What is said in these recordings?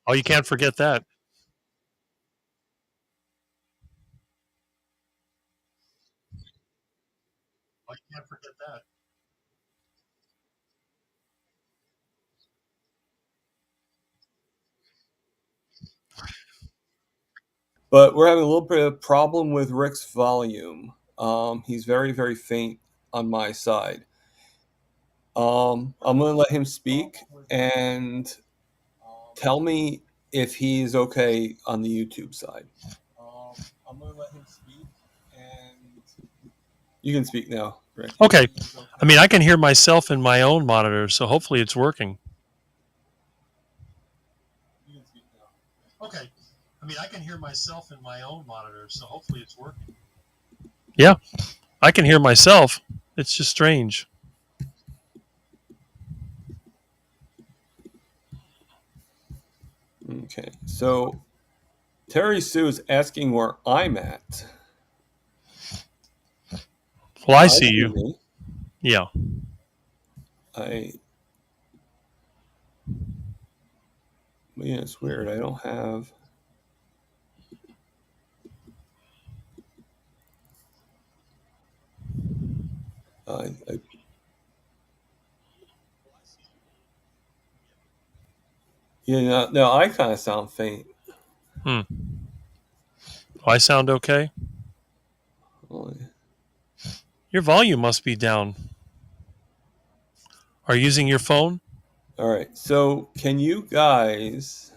Oh, you can't forget that. Oh, you can't forget that. But we're having a little bit of problem with Rick's volume. He's very, very faint on my side. I'm going to let him speak and tell me if he's okay on the YouTube side. I'm going to let him speak, and you can speak now, Rick. Okay. I mean, I can hear myself in my own monitor, so hopefully it's working. Okay. I mean, I can hear myself in my own monitor, so hopefully it's working. Yeah, I can hear myself. It's just strange. Okay, so Terry Sue is asking where I'm at. Well, I I see see you. me. Yeah. I Yeah, it's weird. I don't have. I Yeah, no, I kind of sound faint. Hmm. Do I sound okay? Oh, Your volume must be down. Are you using your phone? all right. So, can you guys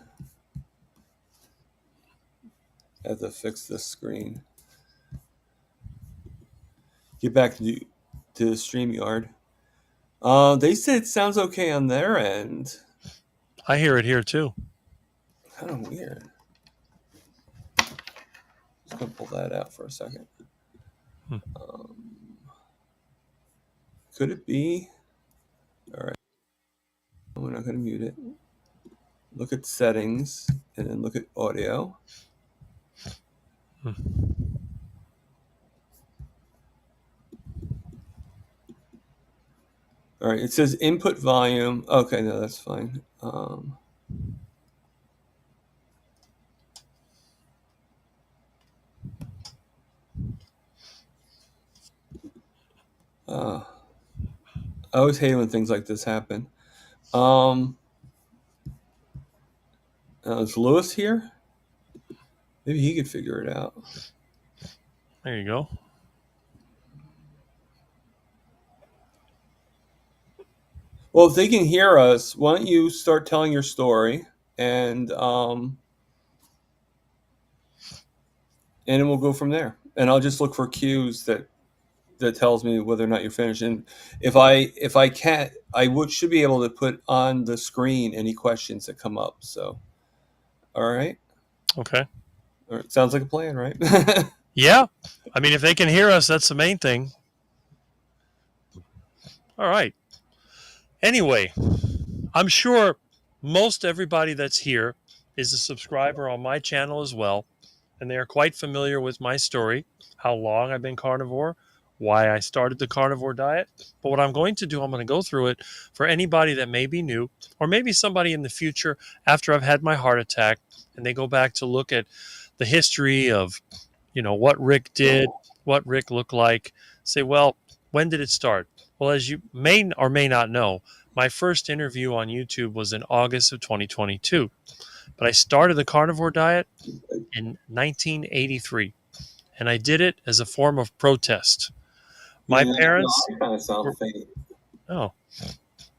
have to fix this screen? Get back to the StreamYard. They said it sounds okay on their end. I hear it here too. Kind of weird. Just gonna pull that out for a second. Hmm. Um, could it be? All right. We're not gonna mute it. Look at settings and then look at audio. Hmm. All right. It says input volume. Okay, no, that's fine. Uh, I always hate when things like this happen. Um, is Lewis here? Maybe he could figure it out. There you go. Well, if they can hear us, why don't you start telling your story, and and then we'll go from there. And I'll just look for cues that tells me whether or not you're finished. And if I can't, I would should be able to put on the screen any questions that come up. So, all right, Okay. all right. Sounds like a plan, right? Yeah. I mean, if they can hear us, that's the main thing. All right. Anyway, I'm sure most everybody that's here is a subscriber on my channel as well, and they are quite familiar with my story, how long I've been carnivore, why I started the carnivore diet. But what I'm going to do, I'm going to go through it for anybody that may be new, or maybe somebody in the future after I've had my heart attack, and they go back to look at the history of, what Rick did, what Rick looked like. Say, well, when did it start? Well, as you may or may not know, my first interview on YouTube was in August of 2022, but I started the carnivore diet in 1983, and I did it as a form of protest. My Yeah, no, parents I kind of sound were faint. oh,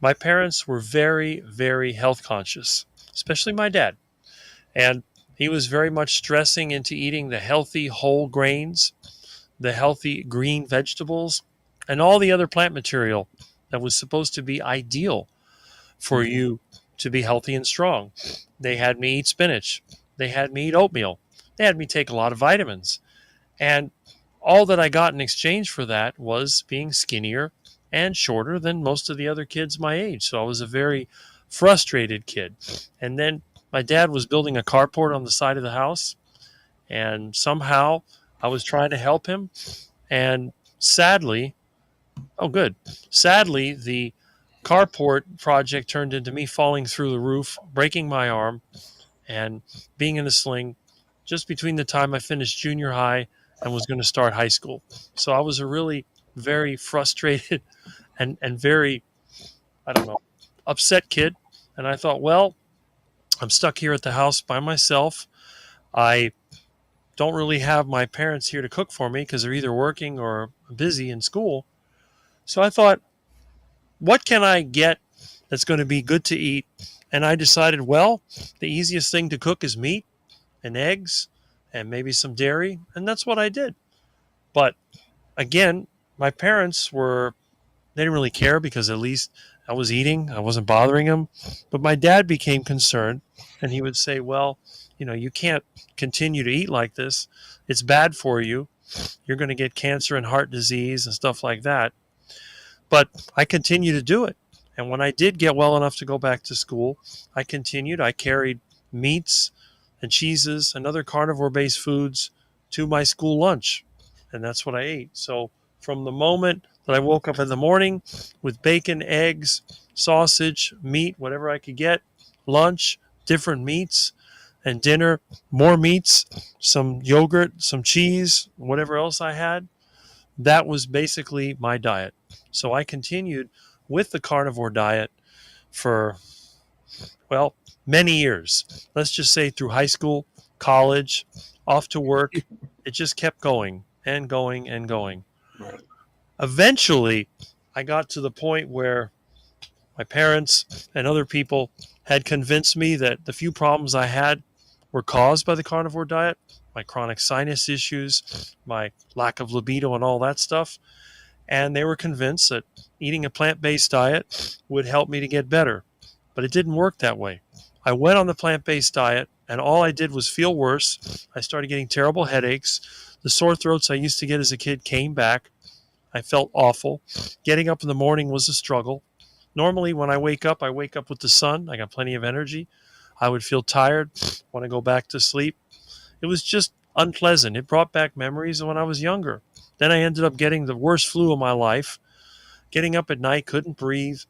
my parents were very, very health conscious, especially my dad, and he was very much stressing into eating the healthy whole grains, the healthy green vegetables, and all the other plant material that was supposed to be ideal for you to be healthy and strong. They had me eat spinach. They had me eat oatmeal. They had me take a lot of vitamins. And all that I got in exchange for that was being skinnier and shorter than most of the other kids my age. So I was a very frustrated kid. And then my dad was building a carport on the side of the house. And somehow I was trying to help him. And sadly, oh, good. Sadly, the carport project turned into me falling through the roof, breaking my arm, and being in a sling just between the time I finished junior high and was going to start high school. So I was a really very frustrated and very, I don't know, upset kid. And I thought, well, I'm stuck here at the house by myself. I don't really have my parents here to cook for me because they're either working or busy in school. So I thought, what can I get that's going to be good to eat? And I decided, well, the easiest thing to cook is meat and eggs and maybe some dairy. And that's what I did. But again, my parents were, they didn't really care because at least I was eating, I wasn't bothering them. But my dad became concerned and he would say, well, you can't continue to eat like this. It's bad for you. You're going to get cancer and heart disease and stuff like that. But I continued to do it. And when I did get well enough to go back to school, I continued. I carried meats and cheeses and other carnivore based foods to my school lunch. And that's what I ate. So from the moment that I woke up in the morning with bacon, eggs, sausage, meat, whatever I could get, lunch, different meats, and dinner, more meats, some yogurt, some cheese, whatever else I had, that was basically my diet. So I continued with the carnivore diet for, well, many years. Let's just say through high school, college, off to work. It just kept going and going and going. Right. Eventually, I got to the point where my parents and other people had convinced me that the few problems I had were caused by the carnivore diet, my chronic sinus issues, my lack of libido, and all that stuff. And they were convinced that eating a plant based diet would help me to get better. But it didn't work that way. I went on the plant based diet, and all I did was feel worse. I started getting terrible headaches. The sore throats I used to get as a kid came back. I felt awful. Getting up in the morning was a struggle. Normally, when I wake up with the sun. I got plenty of energy. I would feel tired, want to go back to sleep. It was just unpleasant. It brought back memories of when I was younger. Then I ended up getting the worst flu of my life. Getting up at night, couldn't breathe,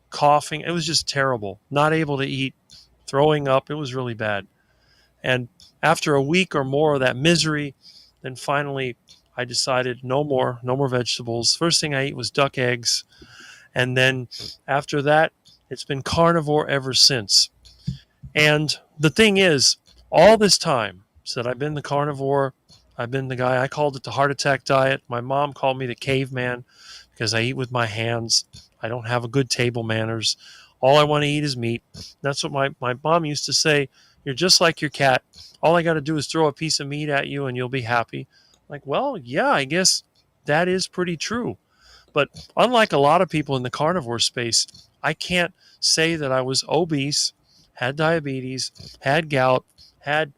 coughing. It was just terrible. Not able to eat, throwing up. It was really bad. And after a week or more of that misery, then finally I decided no more vegetables. First thing I ate was duck eggs. And then after that, it's been carnivore ever since. And the thing is, all this time, so that I've been the carnivore, I've been the guy, I called it the heart attack diet. My mom called me the caveman because I eat with my hands. I don't have a good table manners. All I want to eat is meat. That's what my mom used to say. You're just like your cat. All I got to do is throw a piece of meat at you and you'll be happy. Like, well, yeah, I guess that is pretty true. But unlike a lot of people in the carnivore space, I can't say that I was obese, had diabetes, had gout, had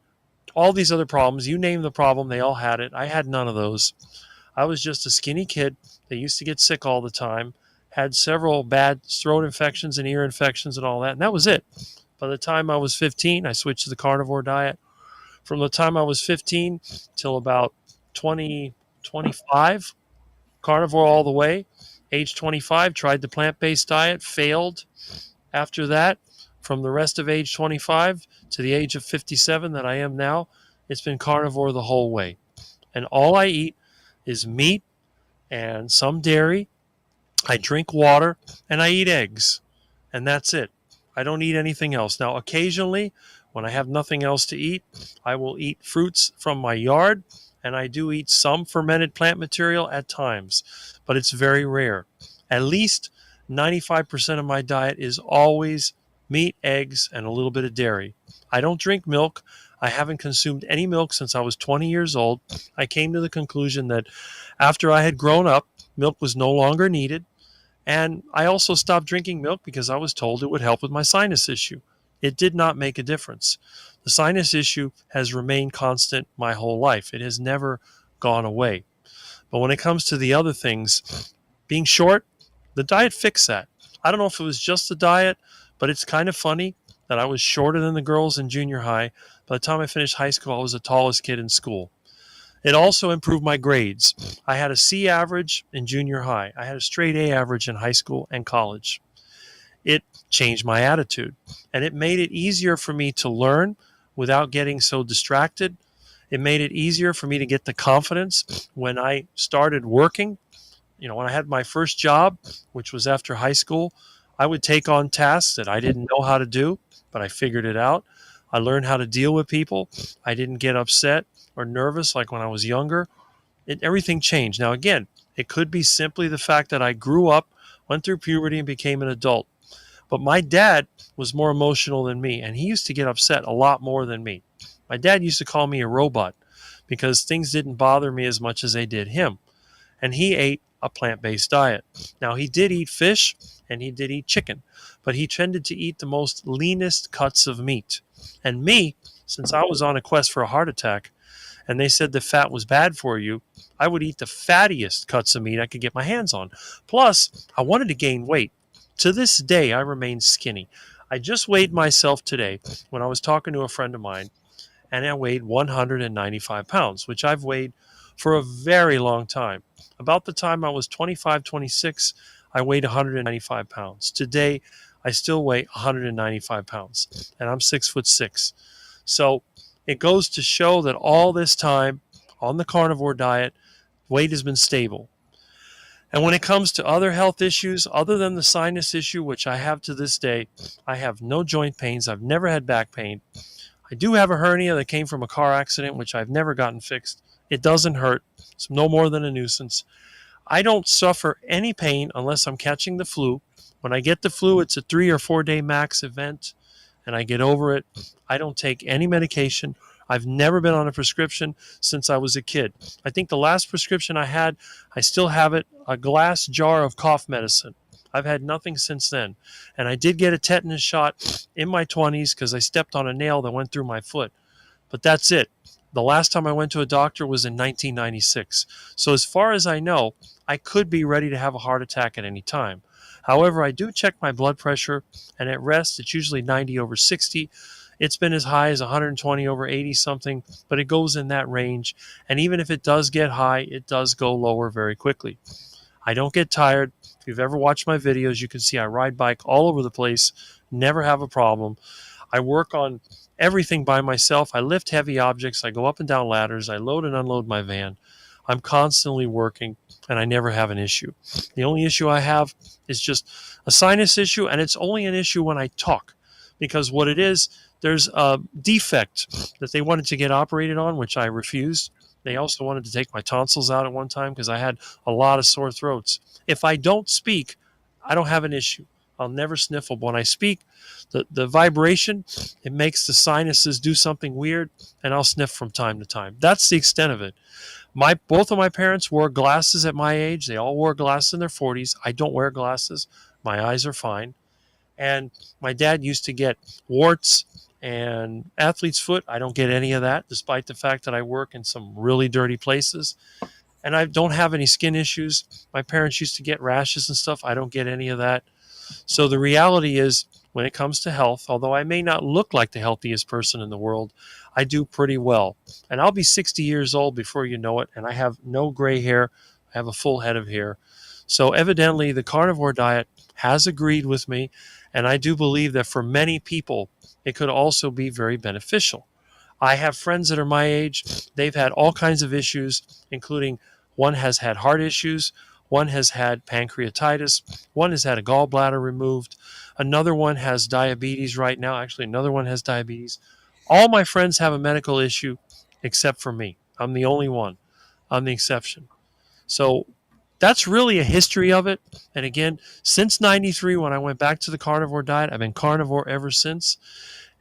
all these other problems. You name the problem, they all had it. I had none of those. I was just a skinny kid that used to get sick all the time, had several bad throat infections and ear infections and all that, and that was it. By the time I was 15, I switched to the carnivore diet. From the time I was 15 till about 20, 25, carnivore all the way. Age 25, tried the plant based diet, failed. After that, from the rest of age 25 to the age of 57 that I am now, it's been carnivore the whole way. And all I eat is meat and some dairy. I drink water and I eat eggs. And that's it. I don't eat anything else. Now, occasionally, when I have nothing else to eat, I will eat fruits from my yard, and I do eat some fermented plant material at times, but it's very rare. At least 95% of my diet is always meat, eggs, and a little bit of dairy. I don't drink milk. I haven't consumed any milk since I was 20 years old. I came to the conclusion that after I had grown up, milk was no longer needed. And I also stopped drinking milk because I was told it would help with my sinus issue. It did not make a difference. The sinus issue has remained constant my whole life. It has never gone away. But when it comes to the other things, being short, the diet fixed that. I don't know if it was just the diet, but it's kind of funny that I was shorter than the girls in junior high. By the time I finished high school, I was the tallest kid in school. It also improved my grades. I had a C average in junior high. I had a straight A average in high school and college. It changed my attitude, and it made it easier for me to learn without getting so distracted. It made it easier for me to get the confidence when I started working. When I had my first job, which was after high school, I would take on tasks that I didn't know how to do, but I figured it out. I learned how to deal with people. I didn't get upset or nervous like when I was younger. Everything changed. Now, again, it could be simply the fact that I grew up, went through puberty, and became an adult. But my dad was more emotional than me, and he used to get upset a lot more than me. My dad used to call me a robot because things didn't bother me as much as they did him. And he ate a plant based diet. Now, he did eat fish and he did eat chicken, but he tended to eat the most leanest cuts of meat. And me, since I was on a quest for a heart attack, and they said the fat was bad for you, I would eat the fattiest cuts of meat I could get my hands on. Plus, I wanted to gain weight. To this day, I remain skinny. I just weighed myself today when I was talking to a friend of mine, and I weighed 195 pounds, which I've weighed for a very long time. About the time I was 25, 26, I weighed 195 pounds. Today, I still weigh 195 pounds, and I'm 6'6". So it goes to show that all this time on the carnivore diet, weight has been stable. And when it comes to other health issues, other than the sinus issue, which I have to this day, I have no joint pains. I've never had back pain. I do have a hernia that came from a car accident, which I've never gotten fixed. It doesn't hurt. It's no more than a nuisance. I don't suffer any pain unless I'm catching the flu. When I get the flu, it's a 3 or 4 day max event, and I get over it. I don't take any medication. I've never been on a prescription since I was a kid. I think the last prescription I had, I still have it, a glass jar of cough medicine. I've had nothing since then. And I did get a tetanus shot in my 20s because I stepped on a nail that went through my foot. But that's it. The last time I went to a doctor was in 1996. So, as far as I know, I could be ready to have a heart attack at any time. However, I do check my blood pressure, and at rest, it's usually 90 over 60. It's been as high as 120 over 80 something, but it goes in that range. And even if it does get high, it does go lower very quickly. I don't get tired. If you've ever watched my videos, you can see I ride bike all over the place, never have a problem. I work on everything by myself. I lift heavy objects. I go up and down ladders. I load and unload my van. I'm constantly working and I never have an issue. The only issue I have is just a sinus issue, and it's only an issue when I talk because what it is, there's a defect that they wanted to get operated on, which I refused. They also wanted to take my tonsils out at one time because I had a lot of sore throats. If I don't speak, I don't have an issue. I'll never sniffle. But when I speak, the vibration, it makes the sinuses do something weird, and I'll sniff from time to time. That's the extent of it. Both of my parents wore glasses at my age. They all wore glasses in their 40s. I don't wear glasses. My eyes are fine. And my dad used to get warts and athlete's foot. I don't get any of that, despite the fact that I work in some really dirty places. And I don't have any skin issues. My parents used to get rashes and stuff. I don't get any of that. So the reality is, when it comes to health, although I may not look like the healthiest person in the world, I do pretty well. And I'll be 60 years old before you know it, and I have no gray hair. I have a full head of hair. So evidently, the carnivore diet has agreed with me, and I do believe that for many people, it could also be very beneficial. I have friends that are my age. They've had all kinds of issues, including one has had heart issues, one has had pancreatitis, one has had a gallbladder removed, another one has diabetes right now. Actually, another one has diabetes. All my friends have a medical issue except for me. I'm the only one. I'm the exception. So that's really a history of it. And again, since 93, when I went back to the carnivore diet, I've been carnivore ever since.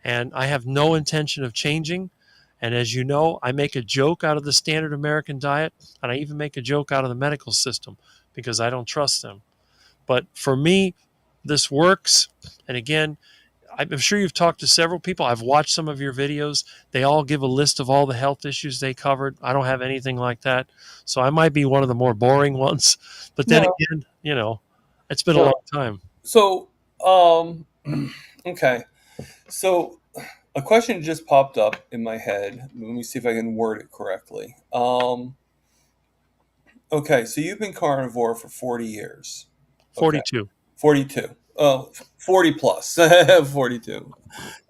And I have no intention of changing. And as you know, I make a joke out of the standard American diet, and I even make a joke out of the medical system because I don't trust them. But for me, this works. And again, I'm sure you've talked to several people. I've watched some of your videos. They all give a list of all the health issues they covered. I don't have anything like that. So I might be one of the more boring ones. But then No, again, it's been a no. long time. So, um, okay. So, a question just popped up in my head. Let me see if I can word it correctly. Okay, so you've been carnivore for 40 years. Okay, 42. 42. Oh, 40 plus, 42.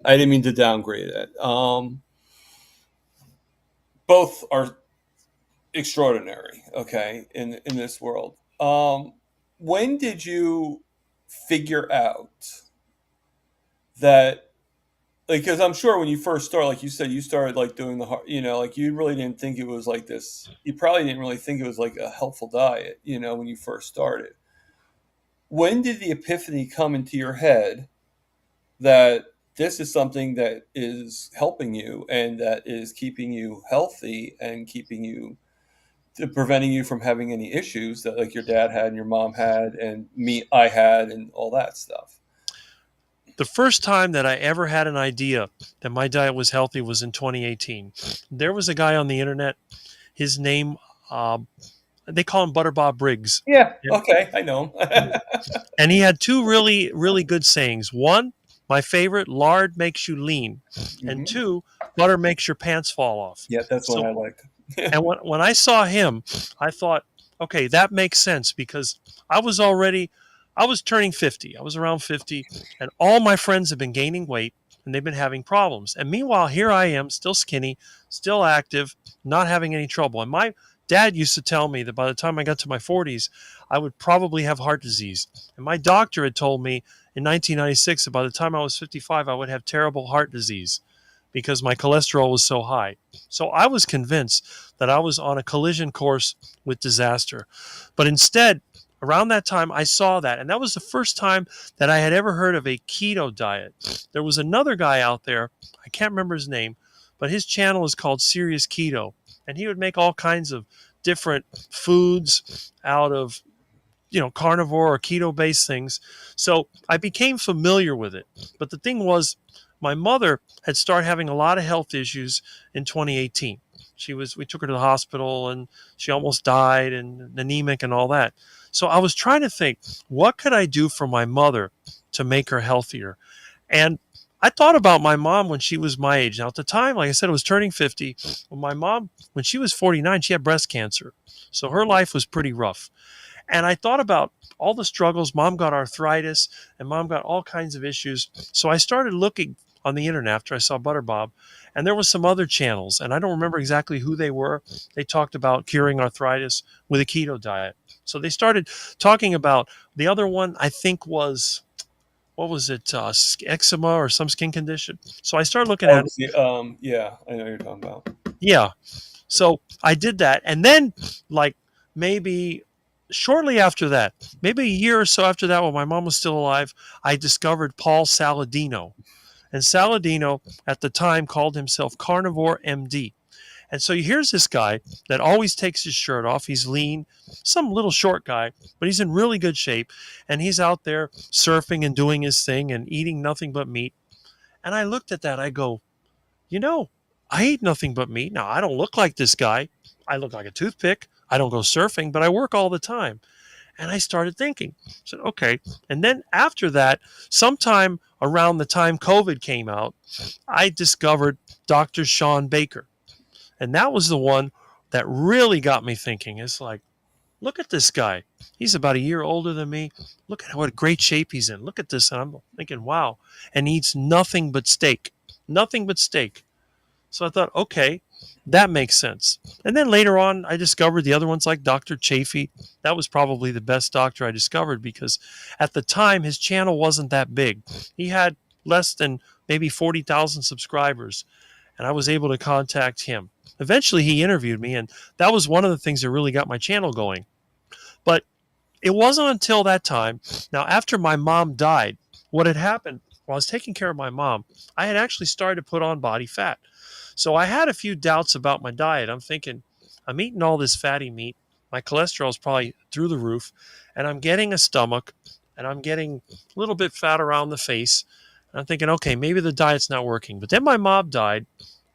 I didn't mean to downgrade it. Both are extraordinary, okay, in this world. When did you figure out that, like, because I'm sure when you first started, like you said, you started like doing the hard, like you really didn't think it was like this. You probably didn't really think it was like a helpful diet, when you first started. When did the epiphany come into your head that this is something that is helping you and that is keeping you healthy and keeping you, preventing you from having any issues that like your dad had and your mom had and I had and all that stuff? The first time that I ever had an idea that my diet was healthy was in 2018. There was a guy on the internet. His name, um, they call him Butter Bob Briggs. Yeah. Okay. I know Yeah. him. And he had two really, really good sayings. One, my favorite, lard makes you lean. And Hmm. two, butter makes your pants fall off. Yeah, that's one So, I like. and when I saw him, I thought, okay, that makes sense because I was already, I was turning 50. I was around 50, and all my friends have been gaining weight and they've been having problems. And meanwhile, here I am, still skinny, still active, not having any trouble. And my dad used to tell me that by the time I got to my 40s, I would probably have heart disease. And my doctor had told me in 1996 that by the time I was 55, I would have terrible heart disease because my cholesterol was so high. So I was convinced that I was on a collision course with disaster. But instead, around that time, I saw that. And that was the first time that I had ever heard of a keto diet. There was another guy out there, I can't remember his name, but his channel is called Serious Keto. And he would make all kinds of different foods out of carnivore or keto based things. So I became familiar with it. But the thing was, my mother had started having a lot of health issues in 2018. We took her to the hospital and she almost died and anemic and all that. So I was trying to think, what could I do for my mother to make her healthier? And I thought about my mom when she was my age. Now, at the time, like I said, I was turning 50. My mom, when she was 49, she had breast cancer. So her life was pretty rough. And I thought about all the struggles. Mom got arthritis and mom got all kinds of issues. So I started looking on the internet after I saw Butter Bob. And there was some other channels, and I don't remember exactly who they were. They talked about curing arthritis with a keto diet. So they started talking about the other one, I think was, what was it, eczema or some skin condition. So I started looking Oh, at it. yeah, I know what you're talking about. Yeah. So I did that. And then, like, maybe shortly after that, maybe a year or so after that, when my mom was still alive, I discovered Paul Saladino. And Saladino at the time called himself Carnivore MD. And so here's this guy that always takes his shirt off. He's lean, some little short guy, but he's in really good shape. And he's out there surfing and doing his thing and eating nothing but meat. And I looked at that. I go, you know, I eat nothing but meat. Now, I don't look like this guy. I look like a toothpick. I don't go surfing, but I work all the time. And I started thinking, I said, okay. And then after that, sometime around the time COVID came out, I discovered Dr. Sean Baker. And that was the one that really got me thinking. It's like, look at this guy. He's about a year older than me. Look at what great shape he's in. Look at this. And I'm thinking, wow. And he eats nothing but steak. Nothing but steak. So I thought, okay, that makes sense. And then later on, I discovered the other ones like Dr. Chafee. That was probably the best doctor I discovered because at the time, his channel wasn't that big. He had less than maybe 40,000 subscribers, and I was able to contact him. Eventually, he interviewed me, and that was one of the things that really got my channel going. But it wasn't until that time. Now, after my mom died, what had happened while I was taking care of my mom, I had actually started to put on body fat. So I had a few doubts about my diet. I'm thinking, I'm eating all this fatty meat. My cholesterol is probably through the roof, and I'm getting a stomach, and I'm getting a little bit fat around the face. And I'm thinking, okay, maybe the diet's not working. But then my mom died,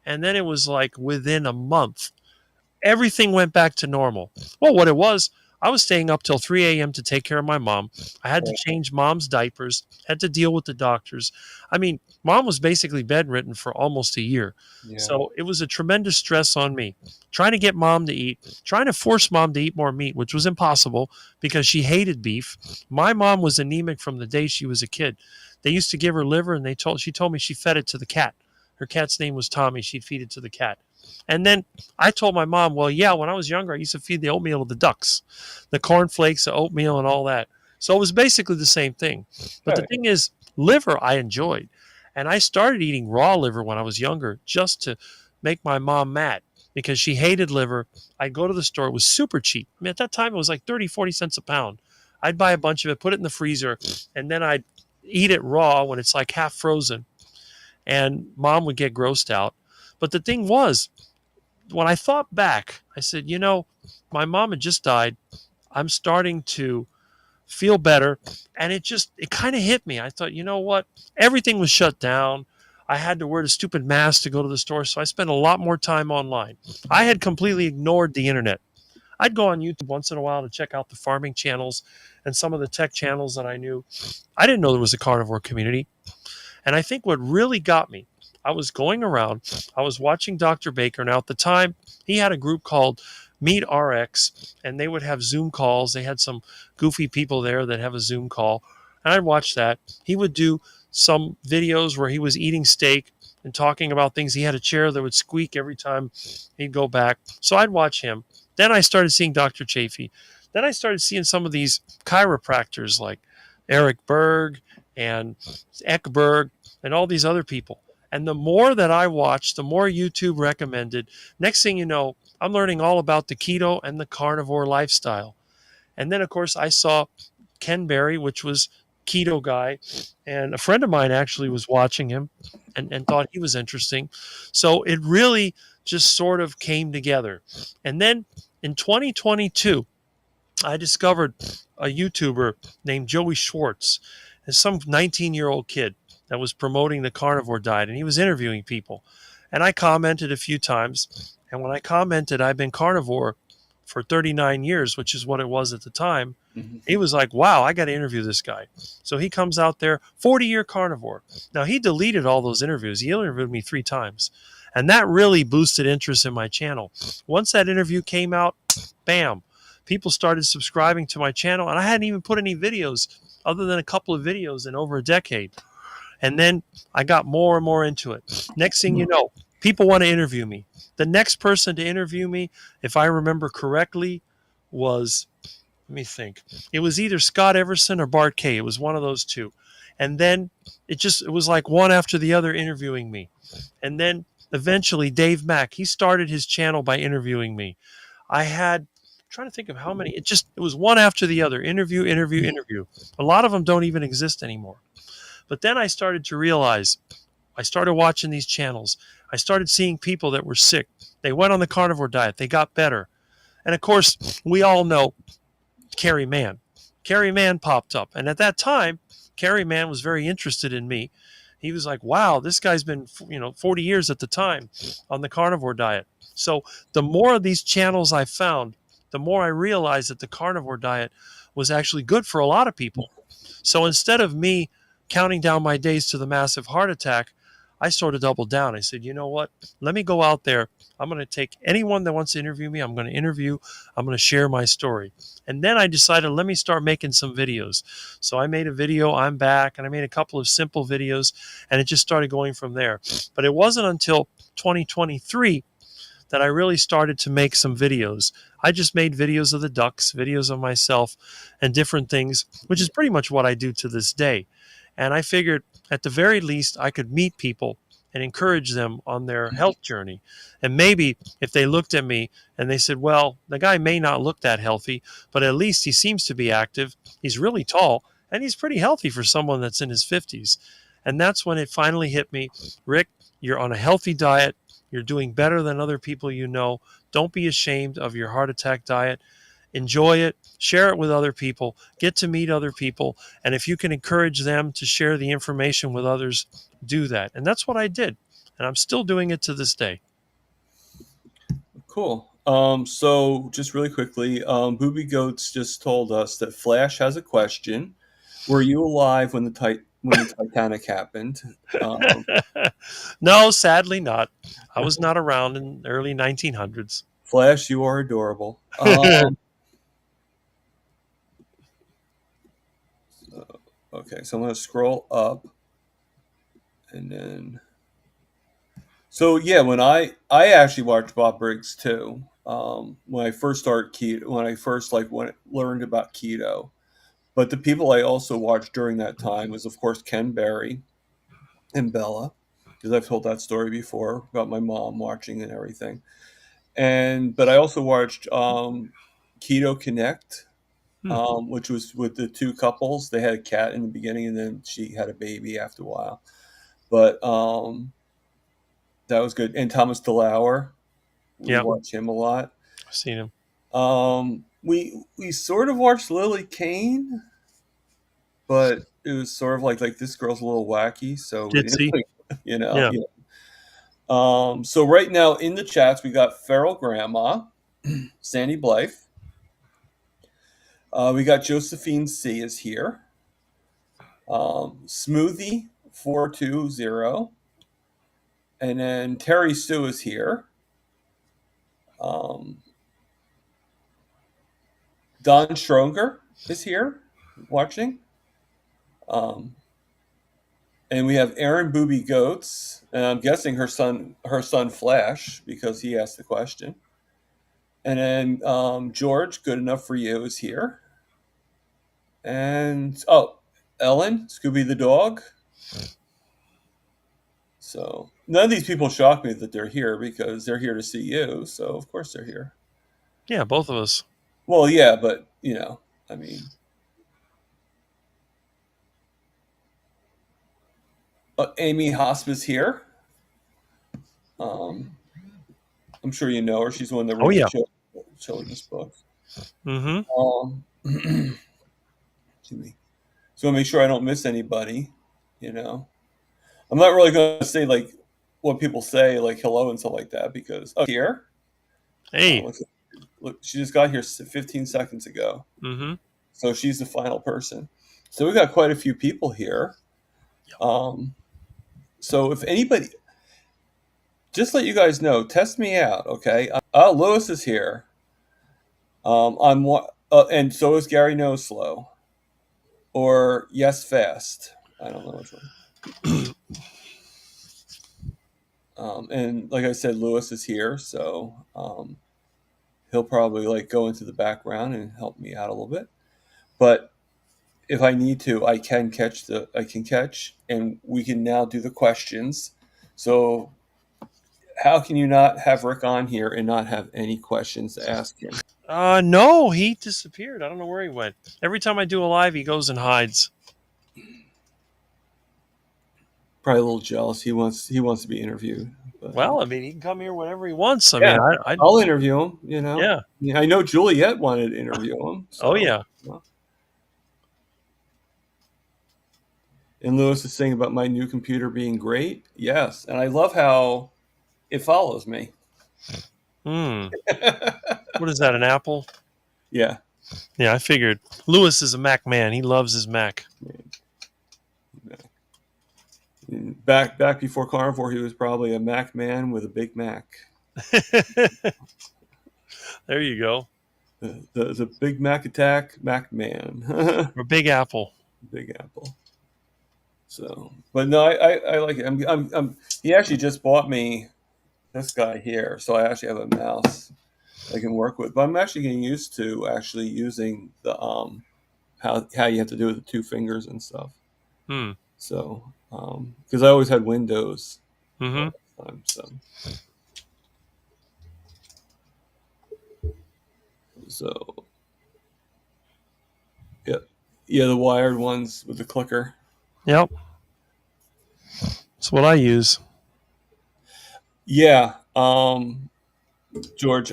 and then it was like within a month, everything went back to normal. Well, what it was, I was staying up till 3 a.m. to take care of my mom. I had to Right. change mom's diapers, had to deal with the doctors. I mean, mom was basically bedridden for almost a year. Yeah. So it was a tremendous stress on me. Trying to get mom to eat, trying to force mom to eat more meat, which was impossible because she hated beef. My mom was anemic from the day she was a kid. They used to give her liver and she told me she fed it to the cat. Her cat's name was Tommy. She'd feed it to the cat. And then I told my mom, well, yeah, when I was younger, I used to feed the oatmeal to the ducks, the cornflakes, the oatmeal, and all that. So it was basically the same thing. But the Right. thing is, liver I enjoyed. And I started eating raw liver when I was younger just to make my mom mad because she hated liver. I'd go to the store, it was super cheap. I mean, at that time, it was like 30, 40 cents a pound. I'd buy a bunch of it, put it in the freezer, and then I'd eat it raw when it's like half frozen. And mom would get grossed out. But the thing was, when I thought back, I said, my mom had just died. I'm starting to feel better. And it kind of hit me. I thought, you know what? Everything was shut down. I had to wear the stupid mask to go to the store. So I spent a lot more time online. I had completely ignored the internet. I'd go on YouTube once in a while to check out the farming channels and some of the tech channels that I knew. I didn't know there was a carnivore community. And I think what really got me, I was going around, I was watching Dr. Baker. Now, at the time, he had a group called Meet RX, and they would have Zoom calls. They had some goofy people there that have a Zoom call. And I'd watch that. He would do some videos where he was eating steak and talking about things. He had a chair that would squeak every time he'd go back. So I'd watch him. Then I started seeing Dr. Chafee. Then I started seeing some of these chiropractors like Eric Berg and Eckberg and all these other people. And the more that I watched, the more YouTube recommended. Next thing you know, I'm learning all about the keto and the carnivore lifestyle. And then, of course, I saw Ken Berry, which was keto guy, and a friend of mine actually was watching him and thought he was interesting. So it really just sort of came together. And then in 2022, I discovered a YouTuber named Joey Schwartz, and some 19-year-old kid that was promoting the carnivore diet, and he was interviewing people. And I commented a few times. And when I commented, I've been carnivore for 39 years, which is what it was at the time, Mhm. he was like, wow, I got to interview this guy. So he comes out there, 40-year carnivore. Now, he deleted all those interviews. He interviewed me 3 times. And that really boosted interest in my channel. Once that interview came out, bam, people started subscribing to my channel. And I hadn't even put any videos other than a couple of videos in over a decade. And then I got more and more into it. Next thing you know, people want to interview me. The next person to interview me, if I remember correctly, was, let me think, it was either Scott Everson or Bart Kay. It was one of those two. And then it was like one after the other interviewing me. And then eventually Dave Mack, he started his channel by interviewing me. I had, I'm trying to think of how many, it was one after the other, interview, interview, interview. A lot of them don't even exist anymore. But then I started to realize, I started watching these channels. I started seeing people that were sick. They went on the carnivore diet. They got better. And of course, we all know Carrie Mann. Carrie Mann popped up. And at that time, Carrie Mann was very interested in me. He was like, wow, this guy's been, 40 years at the time on the carnivore diet. So the more of these channels I found, the more I realized that the carnivore diet was actually good for a lot of people. So instead of me counting down my days to the massive heart attack, I sort of doubled down. I said, you know what? Let me go out there. I'm going to take anyone that wants to interview me. I'm going to interview. I'm going to share my story. And then I decided, let me start making some videos. So I made a video, I'm back, and I made a couple of simple videos, and it just started going from there. But it wasn't until 2023 that I really started to make some videos. I just made videos of the ducks, videos of myself, and different things, which is pretty much what I do to this day. And I figured at the very least I could meet people and encourage them on their health journey. And maybe if they looked at me and they said, well, the guy may not look that healthy, but at least he seems to be active. He's really tall and he's pretty healthy for someone that's in his 50s. And that's when it finally hit me. Rick, you're on a healthy diet. You're doing better than other people you know. Don't be ashamed of your heart attack diet. Enjoy it, share it with other people, get to meet other people. And if you can encourage them to share the information with others, do that. And that's what I did. And I'm still doing it to this day. Cool. So just really quickly, Booby Goats just told us that Flash has a question. Were you alive when the Titanic happened? Um, No, sadly not. I was not around in the early 1900s. Flash, you are adorable. Okay, so I'm gonna scroll up, and then so yeah, when I actually watched Bob Briggs too. When I first started keto, when I first learned about keto, but the people I also watched during that time was of course Ken Berry and Bella, because I've told that story before about my mom watching and everything. And but I also watched Keto Connect, Hmm. which was with the two couples. They had a cat in the beginning, and then she had a baby after a while. But that was good. And Thomas DeLauer, we Yeah, watch him a lot. I've seen him. We sort of watched Lily Kane, but it was sort of like this girl's a little wacky, so we didn't, Ditzy. you know. Yeah. So right now in the chats we got Feral Grandma, Sandy Blythe. We got Josephine C is here. Smoothie 420, and then Terry Sue is here. Um, Don Stronger is here watching. Um, and we have Aaron Booby Goats, and I'm guessing her son Flash, because he asked the question. And then George, good enough for you, is here. And Ellen, Scooby the dog. So none of these people shock me that they're here because they're here to see you. So of course they're here. Yeah, both of us. Well, yeah, but I mean, Amy Hospice here. Um, I'm sure you know her. She's the one that Oh, wrote the yeah. children's books. Mm-hmm. Excuse me. So I make sure I don't miss anybody. You know, I'm not really going to say like what people say, like hello and stuff like that, because here, Hey. let's look, she just got here 15 seconds ago, Mm-hmm. so she's the final person. So we got quite a few people here. Um, so if anybody, just let you guys know, test me out, okay? Lewis is here. I'm what, and so is Gary No Slow, or Yes Fast. I don't know which one. And like I said, Lewis is here, so he'll probably like go into the background and help me out a little bit. But if I need to, I can catch, and we can now do the questions. So how can you not have Rick on here and not have any questions to ask him? No, he disappeared. I don't know where he went. Every time I do a live, he goes and hides. Probably a little jealous. He wants to be interviewed, but Well, I mean, he can come here whenever he wants. I mean, yeah, I I'll interview him. You know, yeah. I know Juliet wanted to interview him, Oh, so. yeah. Well. And Lewis is saying about my new computer being great. Yes, and I love how it follows me. Hmm. What is that, an Apple? Yeah. Yeah, I figured. Lewis is a Mac man. He loves his Mac. Back before Carnivore, he was probably a Mac man with a Big Mac. There you go. The Big Mac attack, Mac man, Or Big Apple. Big Apple. So, but no, I like it. He actually just bought me this guy here, so I actually have a mouse I can work with. But I'm actually getting used to actually using the how you have to do it with the two fingers and stuff. Hmm. So, because I always had Windows Mm-hmm. all the time, so yeah, yeah, the wired ones with the clicker. Yep. That's what I use. Yeah, George,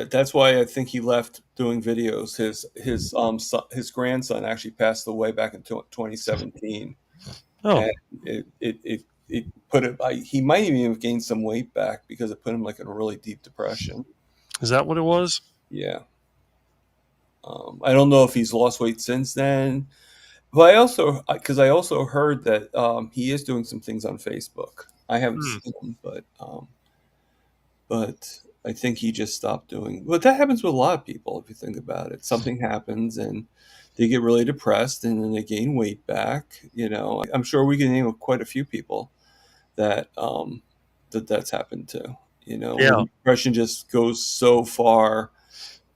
that's why I think he left doing videos. His grandson actually passed away back in 2017, Oh. and it put it. He might even have gained some weight back because it put him like in a really deep depression. Is that what it was? Yeah. I don't know if he's lost weight since then, but I also because I also heard that he is doing some things on Facebook. I haven't Hmm. seen him, but I think he just stopped doing. But that happens with a lot of people if you think about it. Something happens and they get really depressed and then they gain weight back. I'm sure we can name quite a few people that that's happened to. Where Yeah. the depression just goes so far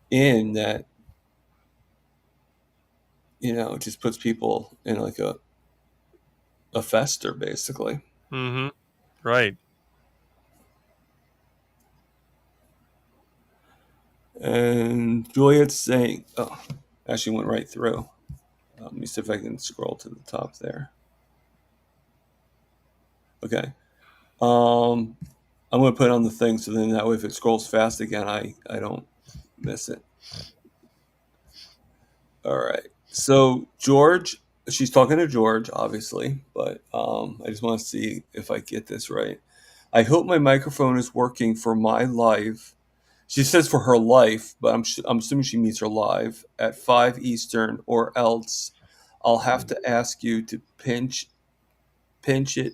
in that it just puts people in like a fester basically. Mm-hmm. Right. And Juliet's saying, "Oh, actually went right through." Let me see if I can scroll to the top there. Okay. Um, I'm going to put it on the thing so then that way if it scrolls fast again, I don't miss it. All right. So George, she's talking to George, obviously, but I just want to see if I get this right. I hope my microphone is working for my live. She says for her life, but I'm assuming she means her live at 5 Eastern, or else I'll have to ask you to pinch it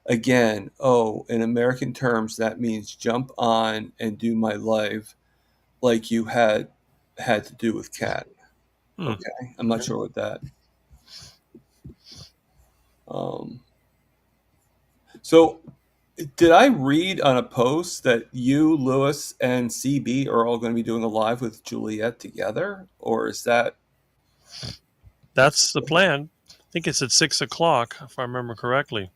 again. Oh, in American terms, that means jump on and do my live like you had to do with Cat. Hmm. Okay, I'm not Okay. sure what that. Um, so, did I read on a post that you, Lewis, and CB are all going to be doing a live with Juliet together, or is that That's the plan. I think it's at 6 o'clock, if I remember correctly.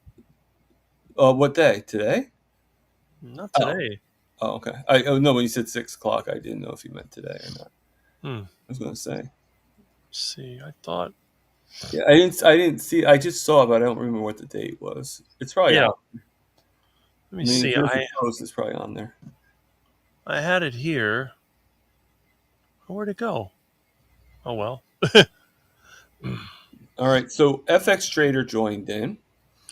what day? Today? Not Oh, today. oh, okay. Oh no, when you said 6 o'clock, I didn't know if you meant today or not. Hmm. I was going to say. Let's see. I thought. Yeah, I didn't see. I just saw it, but I don't remember what the date was. It's probably Yeah. on. Let me I mean, if see. there's a I post, it's probably on there. I had it here. Where'd it go? Oh well. All right, so FX Trader joined in,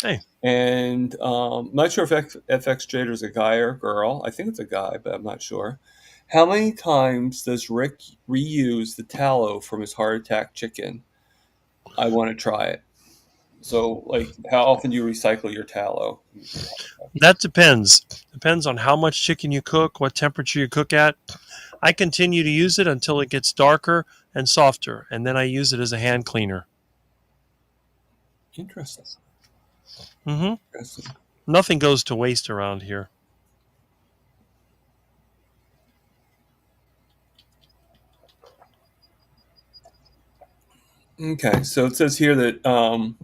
Hey. and I'm not sure if FX Trader is a guy or a girl. I think it's a guy, but I'm not sure. How many times does Rick reuse the tallow from his heart attack chicken? I want to try it. So, like, how often do you recycle your tallow? That depends. Depends on how much chicken you cook, what temperature you cook at. I continue to use it until it gets darker and softer, and then I use it as a hand cleaner. Interesting. Mm-hmm. Interesting. Nothing goes to waste around here. Okay, so it says here that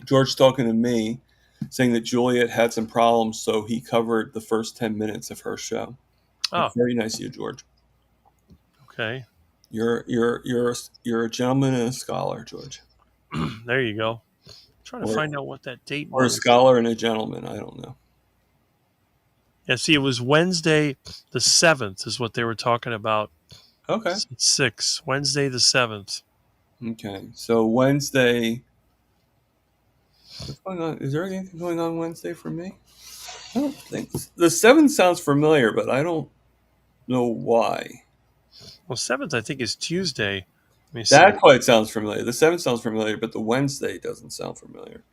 George talking to me, saying that Juliet had some problems, so he covered the first 10 minutes of her show. Oh, That's very nice of you, George. okay. You're a gentleman and a scholar, George, There you go. Trying to or find out what that date or a was. scholar and a gentleman. I don't know. Yeah, see, it was Wednesday the 7th, is what they were talking about. Okay, It's 6, Wednesday the 7th. okay. So Wednesday, what's going on? Is there anything going on Wednesday for me? I don't think the seventh sounds familiar, but I don't know why. Well, 7th, I think, is Tuesday. Let me see. That's why it sounds familiar. The seventh sounds familiar, but the Wednesday doesn't sound familiar.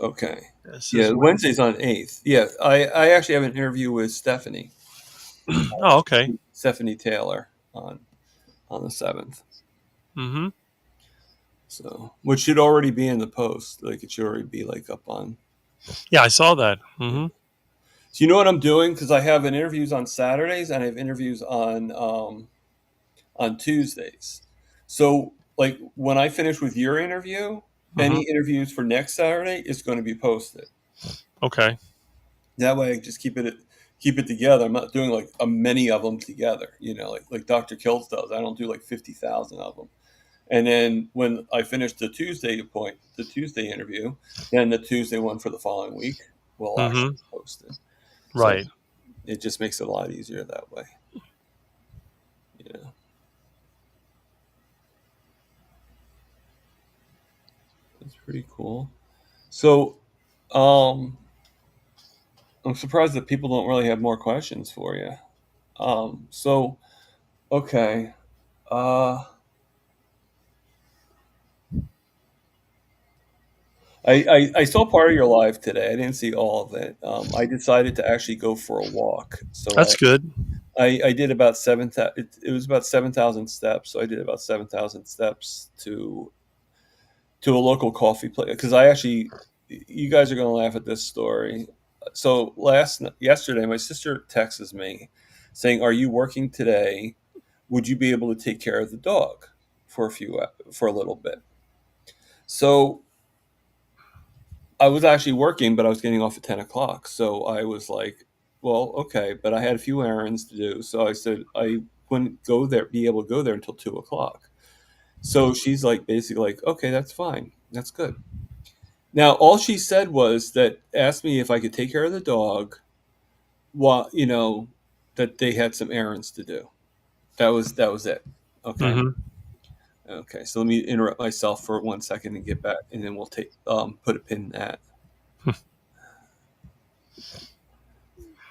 Okay. This is Yeah, Wednesday. Wednesday's on 8th. Yeah, I actually have an interview with Oh, okay. Stephanie Taylor on the 7th. Mm-hmm. So, which should already be in the post. Like it should already be like up on. Yeah, I saw that. Yeah. Mm-hmm. So you know what I'm doing because I have an interviews on Saturdays and I have interviews on Tuesdays. So like when I finish with your interview, Mm-hmm. any interviews for next Saturday is going to be posted. Okay. That way, I just keep it together. I'm not doing like a many of them together. Like Dr. Kills does. I don't do like 50,000 of them. And then when I finish the Tuesday interview, then the Tuesday one for the following week will actually Mm-hmm. be posted. So Right. it just makes it a lot easier that way. Yeah, that's pretty cool. So, um, I'm surprised that people don't really have more questions for you. So okay. Uh, I saw part of your live today. I didn't see all of it. I decided to actually go for a walk. So That's good. I did about it was about 7,000 steps. So I did about 7,000 steps to a local coffee place because I actually, you guys are going to laugh at this story. So yesterday, my sister texts me saying, "Are you working today? Would you be able to take care of the dog for for a little bit?" So I was actually working, but I was getting off at 10 o'clock. So I was like, "Well, okay," but I had a few errands to do. So I said I wouldn't be able to go there until 2 o'clock. So she's like, basically like, "Okay, that's fine. That's good." Now, all she said was that asked me if I could take care of the dog while, that they had some errands to do. That was it. Okay. Hmm. Okay. So let me interrupt myself for 1 second and get back, and then we'll put a pin in that.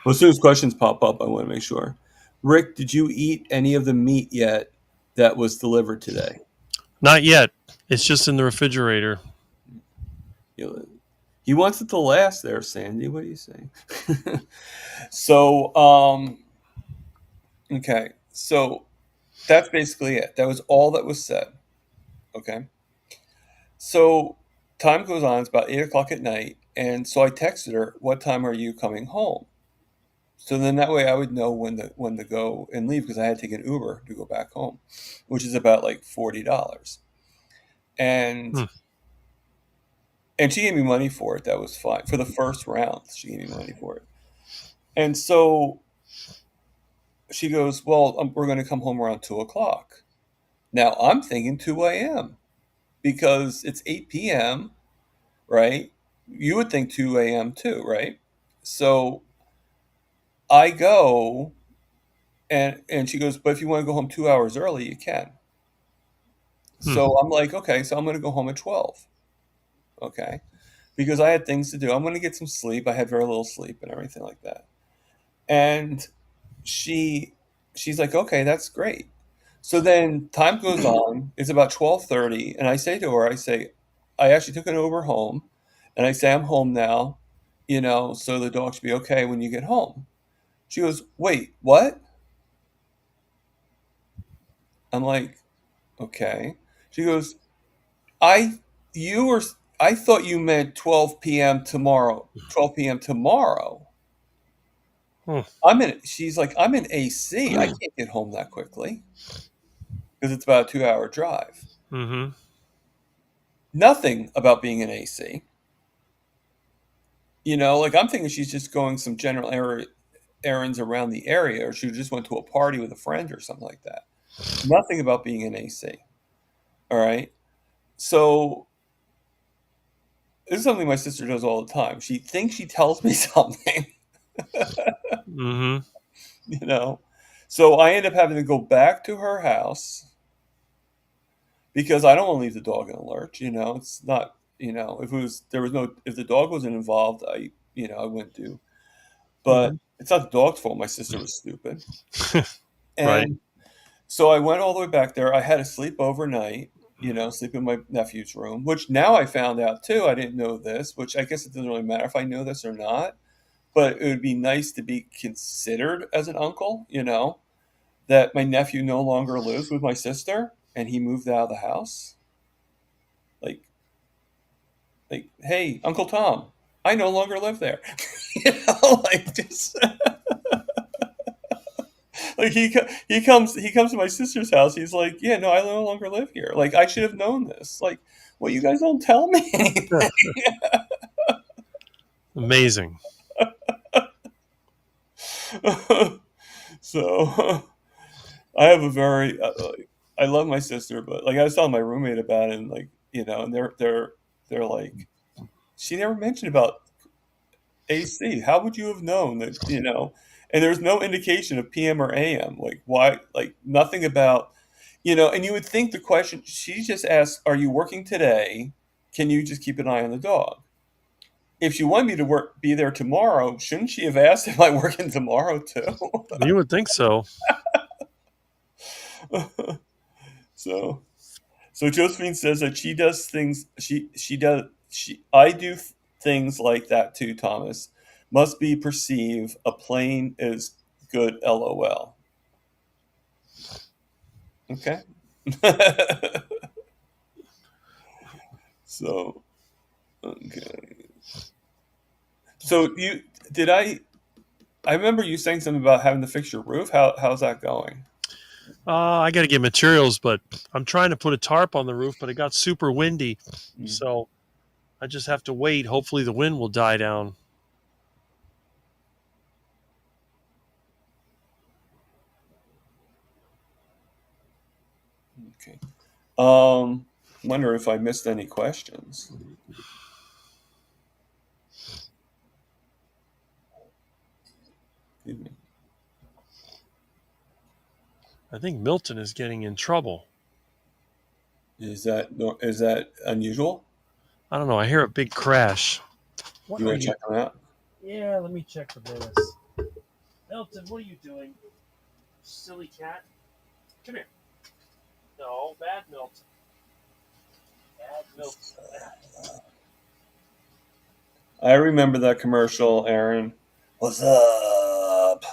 Well, as soon as questions pop up, I want to make sure. Rick, did you eat any of the meat yet that was delivered today? Not yet. It's just in the refrigerator. You know, he wants it to last there, Sandy. What are you saying? So, okay. So that's basically it. That was all that was said. Okay. So time goes on. It's about 8 o'clock at night. And so I texted her, "What time are you coming home?" So then that way I would know when to go and leave because I had to take an Uber to go back home, which is about like $40. And Hmm. and she gave me money for it. That was fine. For the first round, she gave me money for it. And so she goes, "Well, we're going to come home around 2 o'clock." Now I'm thinking 2 a.m. because it's 8 p.m., right? You would think 2 a.m. too, right? So I go, and she goes, "But if you want to go home 2 hours early, you can." Hmm. So I'm like, "Okay, so I'm going to go home at 12." Okay. Because I had things to do. I'm going to get some sleep. I had very little sleep and everything like that. And she she's like, "Okay, that's great." So then time goes on. It's about 12:30, and I say to her, I say, I actually took an Uber home, and I say, "I'm home now, so the dog should be okay when you get home." She goes, "Wait, what?" I'm like, "Okay." She goes, "I you were I thought you meant 12 p.m. tomorrow. 12 p.m. tomorrow." Hmm. She's like, "I'm in AC. I can't get home that quickly because it's about a 2-hour drive." Hmm. Nothing about being in AC. Like I'm thinking she's just going some errands around the area, or she just went to a party with a friend or something like that. Nothing about being in AC. All right. So this is something my sister does all the time. She thinks she tells me something, Hmm. you know. So I end up having to go back to her house because I don't want to leave the dog in a lurch. It's not. If the dog wasn't involved, I wouldn't do. But Hmm. it's not the dog's fault. My sister was stupid, Right. and so I went all the way back there. I had to sleep overnight. Sleep in my nephew's room, which now I found out too. I didn't know this, which I guess it doesn't really matter if I know this or not. But it would be nice to be considered as an uncle. That my nephew no longer lives with my sister and he moved out of the house. Like, hey, Uncle Tom, I no longer live there. Like just like he comes to my sister's house. He's like, "Yeah, no, I no longer live here. Like, I should have known this. Like, well, you guys don't tell me anything." Amazing. So I have a very I love my sister, but like I was telling my roommate about it, and like and they're like, she never mentioned about AC. How would you have known that? And there's no indication of PM or AM. Like why? Like nothing about. And you would think the question she just asked, "Are you working today? Can you just keep an eye on the dog?" if she wanted me to be there tomorrow, shouldn't she have asked if I working tomorrow too? You would think so. so so Josephine says that she does things. She does she. I do things like that too. Thomas must be perceived. A plane is good. LOL. Okay. so okay. So you did I remember you saying something about having to fix your roof. How's that going? I got to get materials, but I'm trying to put a tarp on the roof, but it got super windy. Mm, So I just have to wait. Hopefully the wind will die down. okay. Wonder if I missed any questions. Excuse me. I think Milton is getting in trouble. Is that unusual? I don't know. I hear a big crash. What You are want to you? check them out? Yeah, let me check for minutes. Milton, what are you doing? Silly cat. Come here. No, bad Milton. Bad Milton. I remember that commercial, Aaron. What's up?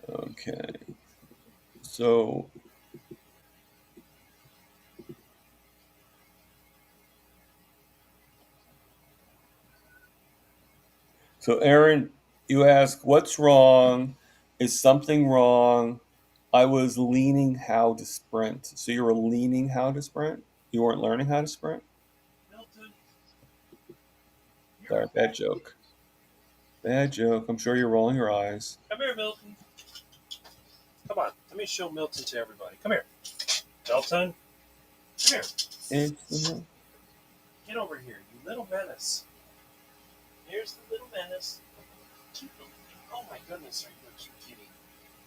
Okay. So so Aaron, you ask, what's wrong? Is something wrong? I was leaning how to sprint. So you were leaning how to sprint? You weren't learning how to sprint? Milton, you're Sorry, bad cat. joke. Bad joke. I'm sure you're rolling your eyes. Come here, Milton. Come on. Let me show Milton to everybody. Come here. Milton, come here. It's the Get over here, you little menace. Here's the little menace. Oh my goodness, are you a cute kitty?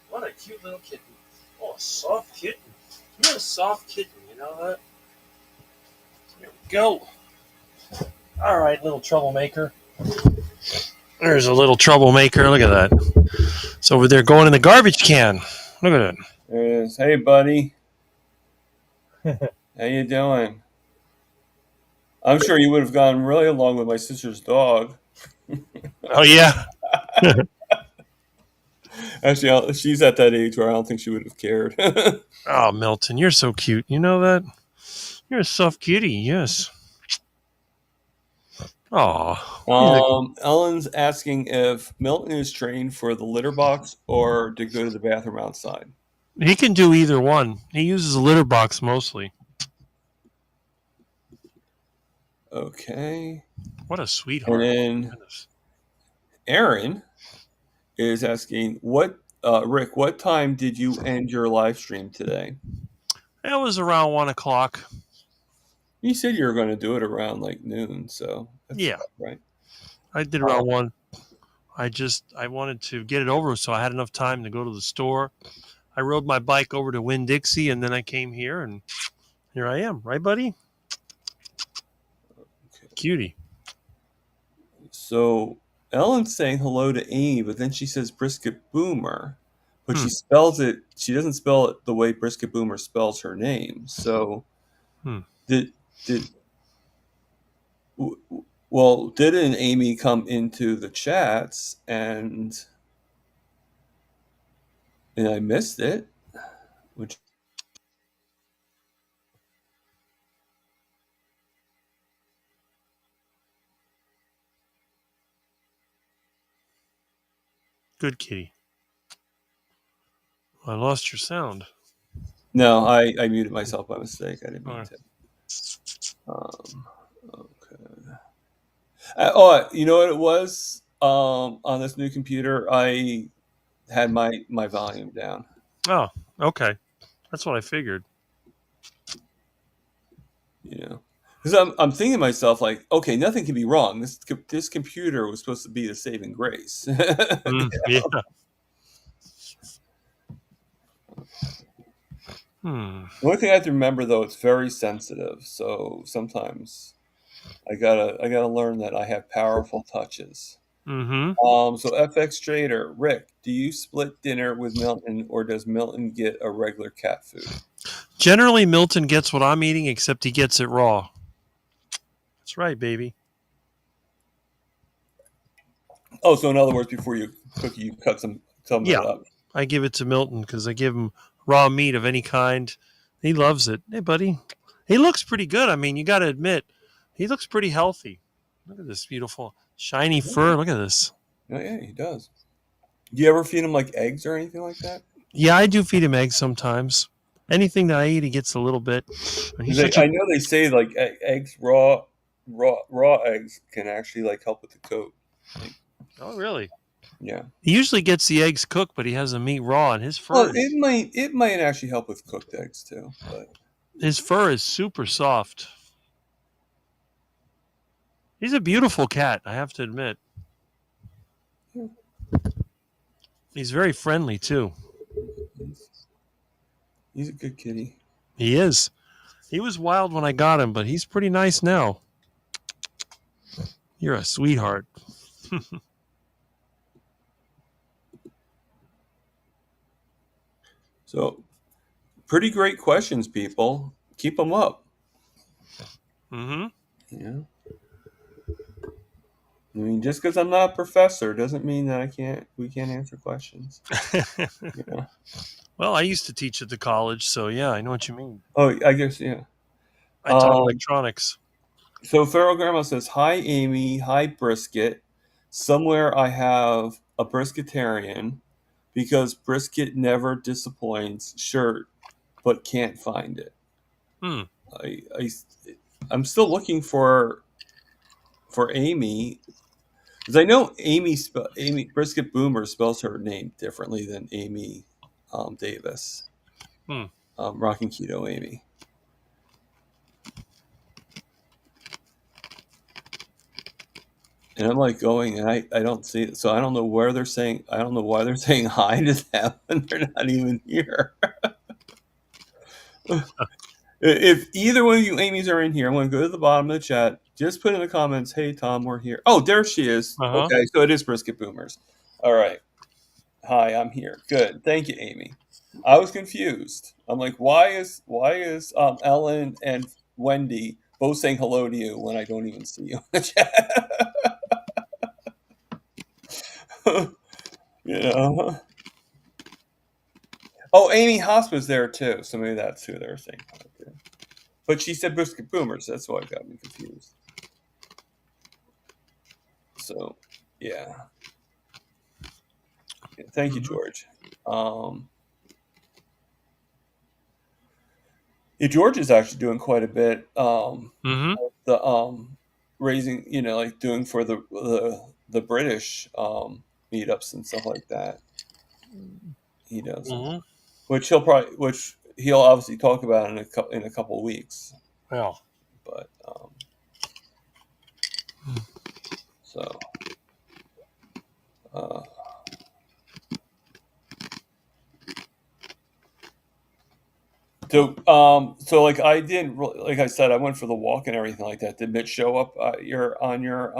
What a cute little kitten. Oh, a soft kitten. You're a soft kitten, you know that? Here we go. All right, little troublemaker. There's a little troublemaker. Look at that. It's over there going in the garbage can. Look at There it is. Hey, buddy. it. How you doing? I'm sure you would have gone really along with my sister's dog. Oh, yeah. Actually, she's at that age where I don't think she would have cared. Oh, Milton, you're so cute. You know that? You're a soft kitty, yes. Oh, Ellen's asking if Milton is trained for the litter box or to go to the bathroom outside. he can do either one. He uses a litter box mostly. Okay. What a And sweetheart. then Goodness. Aaron is asking, Rick, what time did you end your live stream today? It was around 1 o'clock. You said you were going to do it around like noon, so that's Yeah, about right. I did Uh, around one. I wanted to get it over so I had enough time to go to the store. I rode my bike over to Winn Dixie and then I came here and here I am. Right, buddy? okay. Cutie. So Ellen's saying hello to Amy, but then she says brisket boomer, but Hmm. she spells it. She doesn't spell it the way brisket boomer spells her name. So Hmm. did did well? Didn't Amy come into the chats and I missed it? Which Good kitty. I lost your sound. no, I muted myself by mistake. I didn't All mean right. to. Okay. Oh, you know what it was? On this new computer, I had my volume down. Oh, okay. That's what I figured. You know. Because I'm thinking to myself, like, okay, nothing can be wrong. This computer was supposed to be the saving grace. Yeah. Hmm. The only thing I have to remember though, it's very sensitive. So sometimes I gotta learn that I have powerful touches. Mm-hmm. So FX Trader, Rick, do you split dinner with Milton, or does Milton get a regular cat food? Generally, Milton gets what I'm eating, except he gets it raw. That's right, baby. Oh, so in other words, before you cook, you cut some of Yeah, it up. I give it to Milton because I give him raw meat of any kind. He loves it. Hey, buddy. He looks pretty good. I mean, you got to admit, he looks pretty healthy. Look at this beautiful, shiny fur. Look at this. Oh yeah, he does. Do you ever feed him like eggs or anything like that? Yeah, I do feed him eggs sometimes. Anything that I eat, he gets a little bit. And he's Because such a. I know they say like eggs, raw eggs can actually like help with the coat. Like, Oh, really? yeah. He usually gets the eggs cooked, but he has the meat raw, and Well, it might actually help with cooked eggs too. But his fur is super soft. He's a beautiful cat, I have to admit. yeah, He's very friendly too. he's, he's a good kitty. He is. He was wild when I got him, but he's pretty nice now. You're a sweetheart. So pretty great questions, people. Keep them up. Mm-hmm. Yeah. I mean, just because I'm not a professor doesn't mean that we can't answer questions. Yeah. Well, I used to teach at the college, so yeah, I know what you mean. Oh, I guess yeah. I taught Um, electronics. so Feral Grandma says, "Hi Amy, hi Brisket. Somewhere I have a brisketarian because brisket never disappoints. Sure, but can't find it. Hmm. I, I I'm still looking for Amy because I know Amy Brisket Boomer spells her name differently than Amy Davis, Hmm. Rocking Keto Amy. And I'm like going, and I don't see it. So I don't know where they're saying, I don't know why they're saying hi to them and they're not even here. If either one of you Amy's are in here, I'm going to go to the bottom of the chat. Just put in the comments, hey, Tom, we're here. Oh, there she is. Uh huh. Okay, so it is Brisket Boomers. All right. Hi, I'm here. Good. Thank you, Amy. I was confused. I'm like, why is Ellen and Wendy both saying hello to you when I don't even see you in the chat? you know. Oh, Amy Hospice there too, so maybe that's who they're saying hi to. But she said Brisket Boomers, that's why it got me confused. So, yeah. Thank you, Mm-hmm. George. Um, yeah, George is actually doing quite a bit. Mm-hmm. The raising, like doing for the British meetups and stuff like that. He does, Mm-hmm. which he'll obviously talk about in a couple of weeks. Yeah. But so. Uh, so like I didn't like I said, I went for the walk and everything like that. Did Mitch show up on your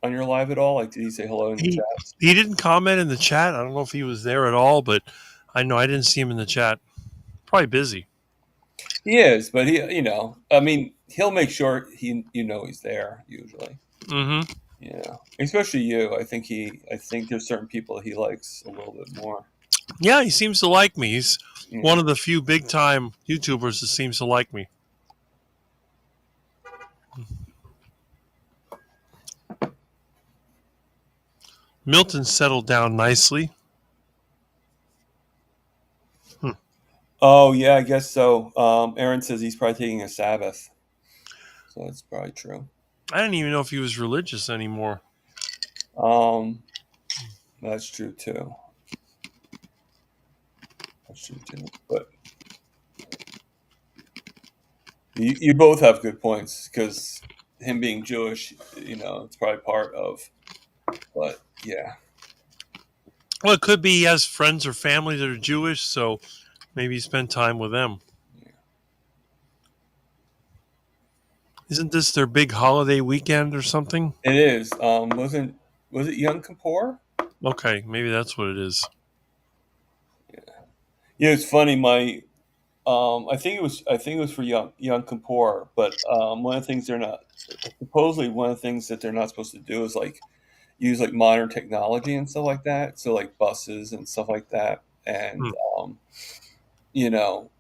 live at all? Like, did he say hello in the He chats? he didn't comment in the chat. I don't know if he was there at all, but I know I didn't see him in the chat. Probably busy. He is, but I mean, he'll make sure he's there usually. Mm-hmm. Especially you. I think there's certain people he likes a little bit more. Yeah, he seems to like me. He's one Yeah. of the few big time YouTubers that seems to like me. Milton settled down nicely. Hmm. Oh yeah, I guess so. Aaron says he's probably taking a Sabbath, so that's probably true. I didn't even know if he was religious anymore. Um, that's true too. That's true too. But You both have good points because him being Jewish, it's probably part of. But yeah, Well, it could be he has friends or family that are Jewish, so maybe spend time with them. yeah. Isn't this their big holiday weekend or something? It is. Was it Yom Kippur? Okay, maybe that's what it is. Yeah, it's funny. I think it was for Yom Kippur, but one of the things they're not supposedly one of the things that they're not supposed to do is like use like modern technology and stuff like that. So like buses and stuff like that, and Hmm. you know,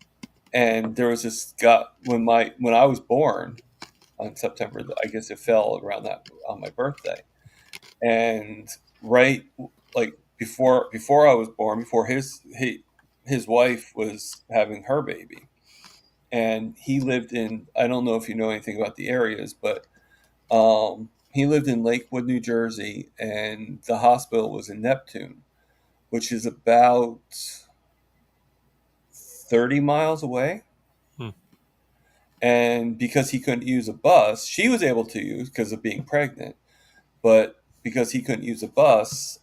and there was this guy when I was born on September. I guess it fell around that on my birthday, and right like before I was born, before his wife was having her baby, and he lived in I don't know if you know anything about the areas, but he lived in Lakewood, New Jersey, and the hospital was in Neptune, which is about 30 miles away. Hmm. And because he couldn't use a bus, she was able to use because of being pregnant. But because he couldn't use a bus,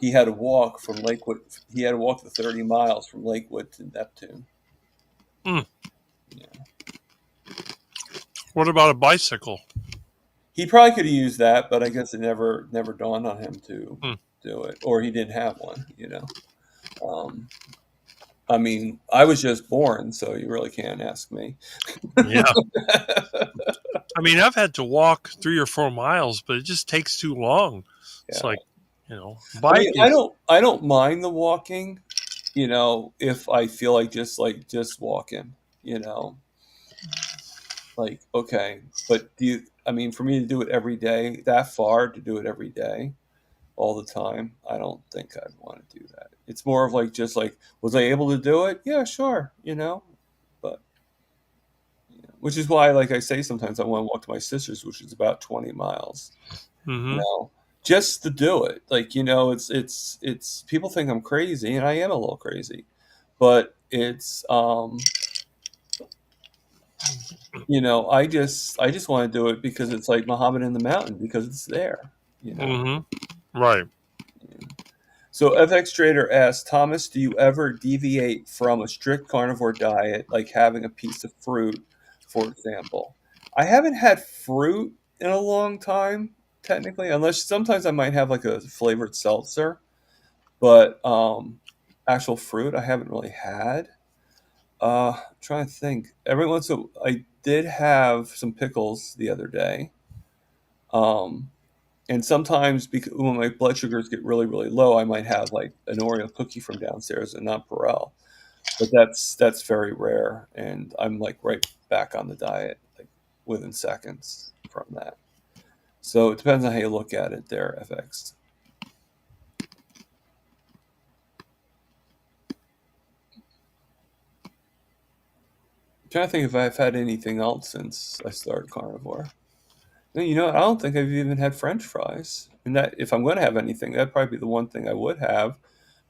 he had to walk from Lakewood. He had to walk the 30 miles from Lakewood to Neptune. Hmm. Yeah. What about a bicycle? He probably could have used that, but I guess it never dawned on him to Hmm. do it, or he didn't have one. Um, I mean, I was just born, so you really can't ask me. Yeah. I mean, I've had to walk 3 or 4 miles, but it just takes too long. It's Yeah. like, I mean, bike I is. don't I don't mind the walking, if I feel like just walking, you know. Like, okay, but I mean, for me to do it every day, that far to do it every day, all the time, I don't think I'd want to do that. It's more of like just like, was I able to do it? Yeah, sure. But which is why, like I say, sometimes I want to walk to my sister's, which is about 20 miles. you Mm-hmm. know, just to do it. Like, it's people think I'm crazy, and I am a little crazy, but I just want to do it because it's like Muhammad in the mountain because it's there. Mm-hmm. Right. So FX Trader asks, Thomas, do you ever deviate from a strict carnivore diet, like having a piece of fruit, for example? I haven't had fruit in a long time, technically, unless sometimes I might have like a flavored seltzer, but actual fruit I haven't really had. I'm trying to think. Every once in I did have some pickles the other day. Um, and sometimes because when my blood sugars get really, really low, I might have like an Oreo cookie from downstairs and not Perel. But that's very rare, and I'm like right back on the diet like within seconds from that. So it depends on how you look at it there, FX. I'm trying to think if I've had anything else since I started carnivore. No, I don't think I've even had French fries. And that if I'm going to have anything, that'd probably be the one thing I would have,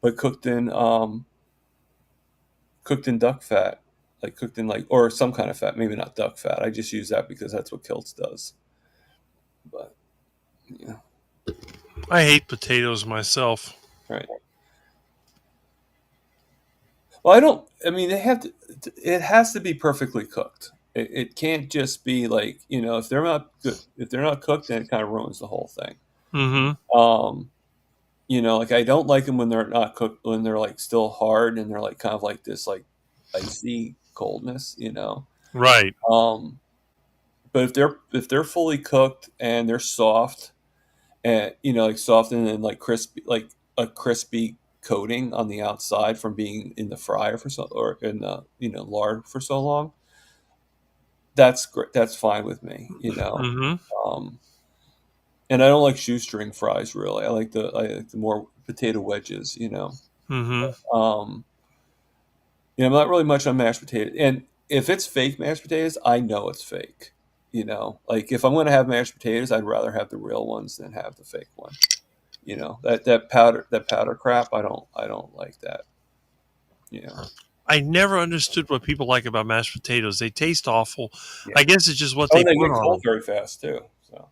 but cooked in duck fat, like cooked in like or some kind of fat, maybe not duck fat. I just use that because that's what Kiltz does. But yeah, I hate potatoes myself. right. Well, I don't. I mean, they have to. It has to be perfectly cooked. It can't just be like if they're not good, if they're not cooked, then it kind of ruins the whole thing. Mm-hmm. Um, like I don't like them when they're not cooked, when they're like still hard and they're like kind of like this like icy coldness. Right. Um, but if they're fully cooked and they're soft and like soft and then like crispy, like a crispy coating on the outside from being in the fryer for so or in the lard for so long, that's great. That's fine with me. Mm-hmm. Um, and I don't like shoestring fries really. I like the more potato wedges. Mm-hmm. Um, I'm not really much on mashed potatoes, and if it's fake mashed potatoes, I know it's fake. Like if I'm going to have mashed potatoes, I'd rather have the real ones than have the fake one. That powder crap. I don't like that. You know. I never understood what people like about mashed potatoes. They taste awful. Yeah. I guess it's just what Oh, they and they put get on cold them. very fast too. So,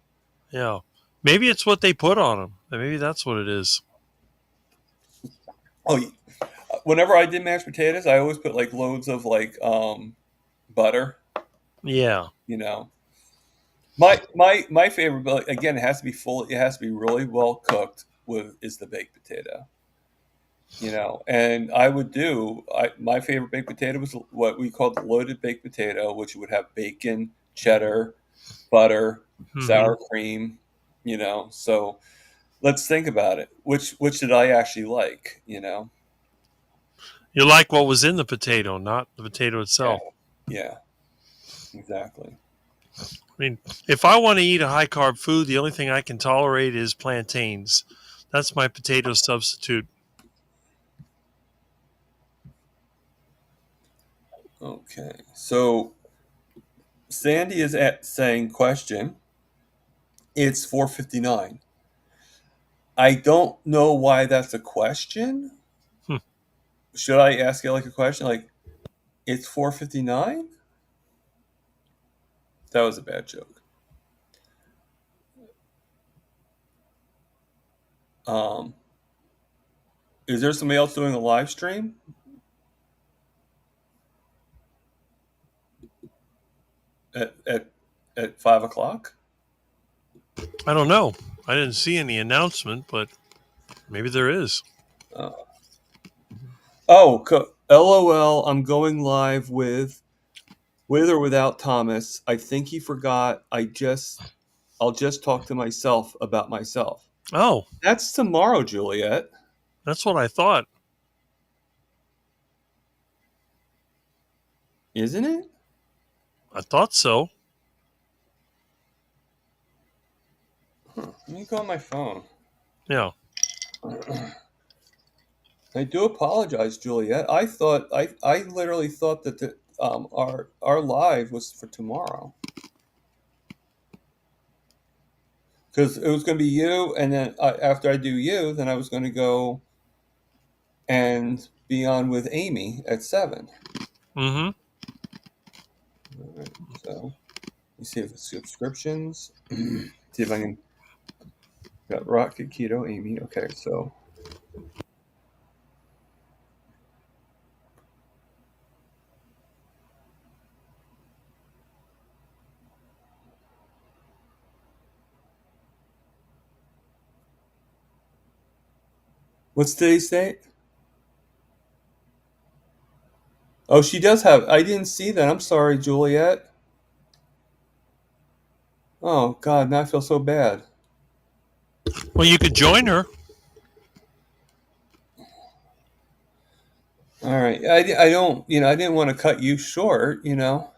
Yeah. Maybe it's what they put on them. Maybe that's what it is. oh, whenever I did mashed potatoes, I always put like loads of like butter. Yeah. You know, my favorite, but again, it has to be full. It has to be really well cooked. With is the baked potato. And I would my favorite baked potato was what we called the loaded baked potato, which would have bacon, cheddar, butter, Hmm. sour cream. So let's think about it. Which did I actually like? You like what was in the potato, not the potato Yeah, itself. yeah, exactly. I mean, if I want to eat a high carb food, the only thing I can tolerate is plantains. That's my potato substitute. Okay, so Sandy is at saying question. It's 4:59. I don't know why that's a question. Hmm. Should I ask it like a question? Like it's 4:59? That was a bad joke. Um, is there somebody else doing a live stream at 5 o'clock? I don't know. I didn't see any announcement, but maybe there is. Uh, oh, LOL. I'm going live with or without Thomas. I think he forgot. I'll just talk to myself about myself. Oh, That's tomorrow, Juliet, that's what I thought. isn't it? I thought so. Huh. Let me go on my phone. Yeah. I do apologize, Juliet. I literally thought that our live was for tomorrow because it was going to be you, and then after I do you, then I was going to go and be on with Amy at 7. Mm-hmm. All right, so let me see if it's subscriptions. See if I can got Rocket Keto Amy. Okay, so what's today's date? Oh, she does have. I didn't see that. I'm sorry, Juliet. Oh God, now I feel so bad. Well, you could join her. All right. I don't, I didn't want to cut you short. That's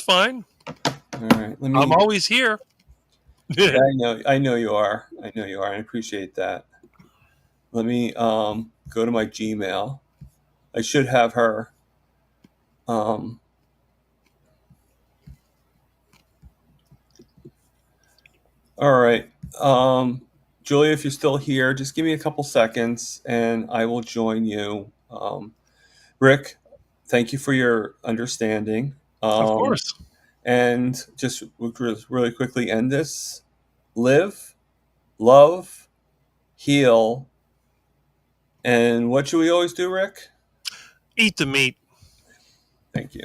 fine. All right. Let I'm me, always here. yeah, I know you are. I know you are. I appreciate that. Let me go to my Gmail. I should have her. Um, all right. Julia, if you're still here, just give me a couple seconds and I will join you. Rick, thank you for your understanding. Of Um, course. and just really quickly end this. Live, love, heal. And what should we always do, Rick? Eat the meat. Thank you.